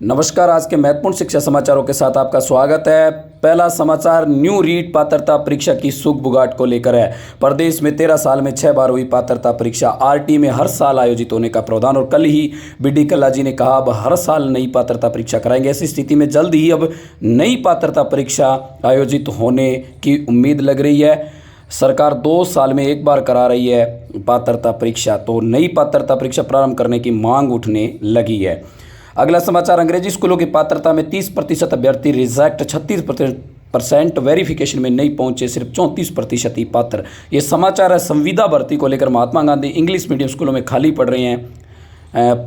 नमस्कार। आज के महत्वपूर्ण शिक्षा समाचारों के साथ आपका स्वागत है। पहला समाचार न्यू रीट पात्रता परीक्षा की सुगबुगाहट को लेकर है। प्रदेश में 13 साल में 6 बार हुई पात्रता परीक्षा आरटी में हर साल आयोजित होने का प्रावधान। और कल ही बीडी कल्ला जी ने कहा अब हर साल नई पात्रता परीक्षा कराएंगे। ऐसी स्थिति में जल्द ही अब नई पात्रता परीक्षा आयोजित होने की उम्मीद लग रही है। सरकार 2 साल में एक बार करा रही है पात्रता परीक्षा, तो नई पात्रता परीक्षा प्रारंभ करने की मांग उठने लगी है। अगला समाचार, अंग्रेजी स्कूलों की पात्रता में 30% अभ्यर्थी रिजेक्ट, 36% वेरिफिकेशन में नहीं पहुंचे, सिर्फ 34% ही पात्र। ये समाचार है संविदा भर्ती को लेकर। महात्मा गांधी इंग्लिश मीडियम स्कूलों में खाली पड़ रहे हैं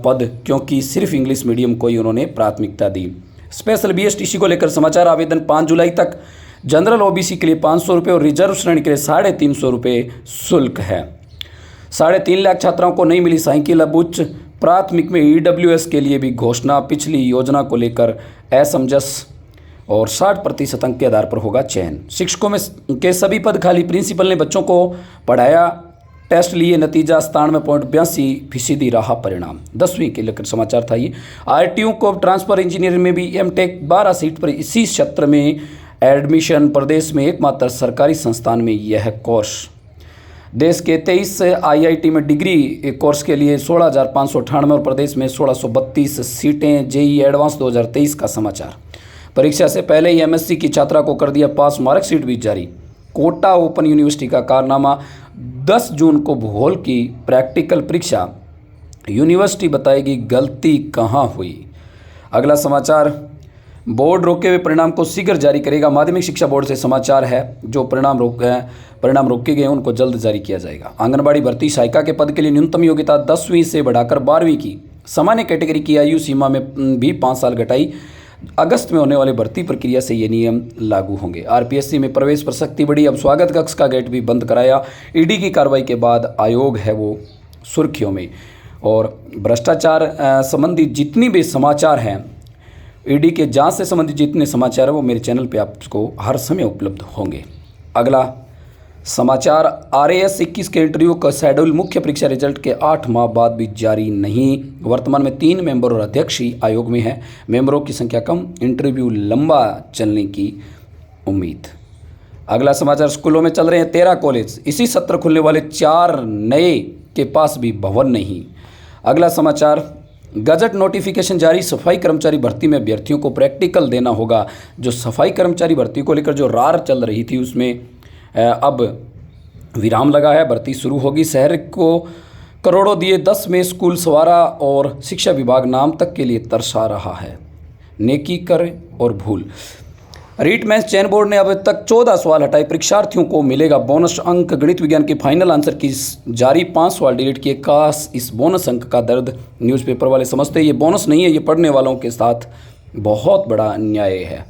पद, क्योंकि सिर्फ इंग्लिश मीडियम को ही उन्होंने प्राथमिकता दी। स्पेशल बीएसटीसी को लेकर समाचार, आवेदन 5 जुलाई तक। जनरल ओबीसी के लिए 500 रुपये और रिजर्व श्रेणी के लिए 350 रुपये शुल्क है। 3.5 लाख छात्राओं को नहीं मिली साइकिल। अब उच्च प्राथमिक में ईडब्ल्यूएस के लिए भी घोषणा। पिछली योजना को लेकर असमंजस और 60% अंक के आधार पर होगा चयन। शिक्षकों में के सभी पद खाली। प्रिंसिपल ने बच्चों को पढ़ाया, टेस्ट लिए, नतीजा 97.82% रहा परिणाम। 10वीं के लेकर समाचार था ये। आरटीयू को ट्रांसफर इंजीनियरिंग में भी एमटेक 12 सीट पर इसी क्षेत्र में एडमिशन। प्रदेश में एकमात्र सरकारी संस्थान में यह कोर्स। देश के 23 आईआईटी में डिग्री कोर्स के लिए 16,598 और प्रदेश में 1632 सीटें। जेई एडवांस 2023 का समाचार। परीक्षा से पहले ही एमएससी की छात्रा को कर दिया पास, मार्कशीट भी जारी। कोटा ओपन यूनिवर्सिटी का कारनामा। 10 जून को भूगोल की प्रैक्टिकल परीक्षा। यूनिवर्सिटी बताएगी गलती कहाँ हुई। अगला समाचार, बोर्ड रोके हुए परिणाम को शीघ्र जारी करेगा। माध्यमिक शिक्षा बोर्ड से समाचार है, जो परिणाम रोके गए उनको जल्द जारी किया जाएगा। आंगनबाड़ी भर्ती सहायिका के पद के लिए न्यूनतम योग्यता 10वीं से बढ़ाकर 12वीं की। सामान्य कैटेगरी की आयु सीमा में भी 5 साल घटाई। अगस्त में होने वाली भर्ती प्रक्रिया से ये नियम लागू होंगे। आरपीएससी में प्रवेश पर सख्ती बढ़ी। अब स्वागत कक्ष का गेट भी बंद कराया। ईडी की कार्रवाई के बाद आयोग है वो सुर्खियों में। और भ्रष्टाचार संबंधी जितनी भी समाचार हैं, ईडी के जांच से संबंधित जितने समाचार हैं, वो मेरे चैनल पे आपको हर समय उपलब्ध होंगे। अगला समाचार, आरएएस 21 के इंटरव्यू का शेड्यूल। मुख्य परीक्षा रिजल्ट के 8 माह बाद भी जारी नहीं। वर्तमान में 3 मेंबर और अध्यक्ष ही आयोग में है। मेंबरों की संख्या कम, इंटरव्यू लंबा चलने की उम्मीद। अगला समाचार, स्कूलों में चल रहे हैं 13 कॉलेज। इसी सत्र खुलने वाले 4 नए के पास भी भवन नहीं। अगला समाचार, गजट नोटिफिकेशन जारी। सफाई कर्मचारी भर्ती में अभ्यर्थियों को प्रैक्टिकल देना होगा। जो सफाई कर्मचारी भर्ती को लेकर जो रार चल रही थी, उसमें अब विराम लगा है। भर्ती शुरू होगी। शहर को करोड़ों दिए, 10 में स्कूल संवारा और शिक्षा विभाग नाम तक के लिए तरसा रहा है। नेकी कर और भूल। रीट मेंस चयन बोर्ड ने अब तक 14 सवाल हटाए। परीक्षार्थियों को मिलेगा बोनस अंक। गणित विज्ञान की फाइनल आंसर की जारी। 5 सवाल डिलीट किए। काश इस बोनस अंक का दर्द न्यूज़पेपर वाले समझते। ये बोनस नहीं है, ये पढ़ने वालों के साथ बहुत बड़ा अन्याय है।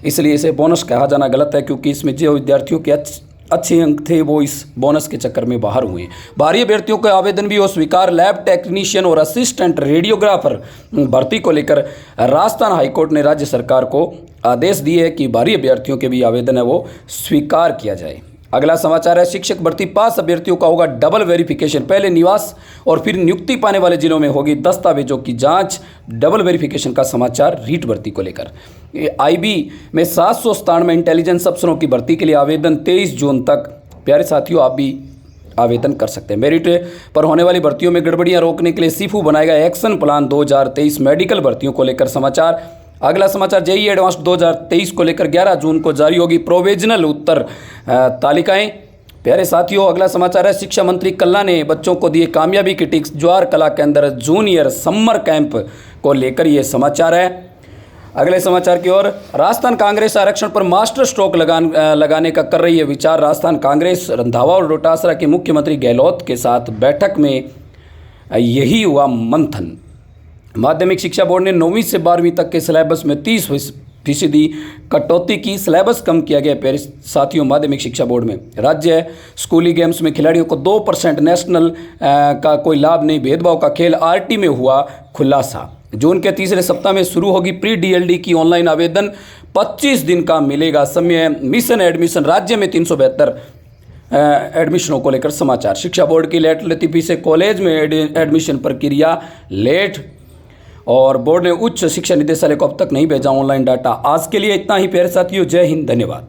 इसलिए इसे बोनस कहा जाना गलत है, क्योंकि इसमें जो विद्यार्थियों के अच्छे अंक थे वो इस बोनस के चक्कर में बाहर हुए। बाहरी अभ्यर्थियों के आवेदन भी हो स्वीकार। लैब टेक्नीशियन और असिस्टेंट रेडियोग्राफर भर्ती को लेकर राजस्थान हाईकोर्ट ने राज्य सरकार को आदेश दिए है कि बाहरी अभ्यर्थियों के भी आवेदन है वो स्वीकार किया जाए। अगला समाचार है, शिक्षक भर्ती पास अभ्यर्थियों का होगा डबल वेरिफिकेशन। पहले निवास और फिर नियुक्ति पाने वाले जिलों में होगी दस्तावेजों की जांच। डबल वेरिफिकेशन का समाचार रीट भर्ती को लेकर। आईबी में 797 इंटेलिजेंस अफसरों की भर्ती के लिए आवेदन 23 जून तक। प्यारे साथियों, आप भी आवेदन कर सकते हैं। मेरिट पर होने वाली भर्तियों में गड़बड़ियां रोकने के लिए सीफू बनाएगा एक्शन प्लान 2023। मेडिकल भर्तियों को लेकर समाचार। अगला समाचार, जेई एडवांस 2023 को लेकर 11 जून को जारी होगी प्रोविजनल उत्तर तालिकाएं। प्यारे साथियों, अगला समाचार है, शिक्षा मंत्री कल्ला ने बच्चों को दिए कामयाबी की टिप्स। ज्वार कला के अंदर जूनियर समर कैंप को लेकर ये समाचार है। अगले समाचार की ओर, राजस्थान कांग्रेस आरक्षण पर मास्टर स्ट्रोक लगाने का कर रही है विचार। राजस्थान कांग्रेस रंधावा और डोटासरा के मुख्यमंत्री गहलोत के साथ बैठक में यही हुआ मंथन। माध्यमिक शिक्षा बोर्ड ने 9वीं से 12वीं तक के सिलेबस में 30% कटौती की। सिलेबस कम किया गया। प्यारे साथियों, माध्यमिक शिक्षा बोर्ड में राज्य स्कूली गेम्स में खिलाड़ियों को 2% नेशनल का कोई लाभ नहीं। भेदभाव का खेल आरटी में हुआ खुलासा। जून के तीसरे सप्ताह में शुरू होगी प्री डीएलडी की ऑनलाइन आवेदन। 25 दिन का मिलेगा समय। मिशन एडमिशन राज्य में 372 एडमिशनों को लेकर समाचार। शिक्षा बोर्ड की लेट लतीफ़ी से कॉलेज में एडमिशन प्रक्रिया लेट। और बोर्ड ने उच्च शिक्षा निदेशालय को अब तक नहीं भेजा ऑनलाइन डाटा। आज के लिए इतना ही प्यारे साथियों, जय हिंद, धन्यवाद।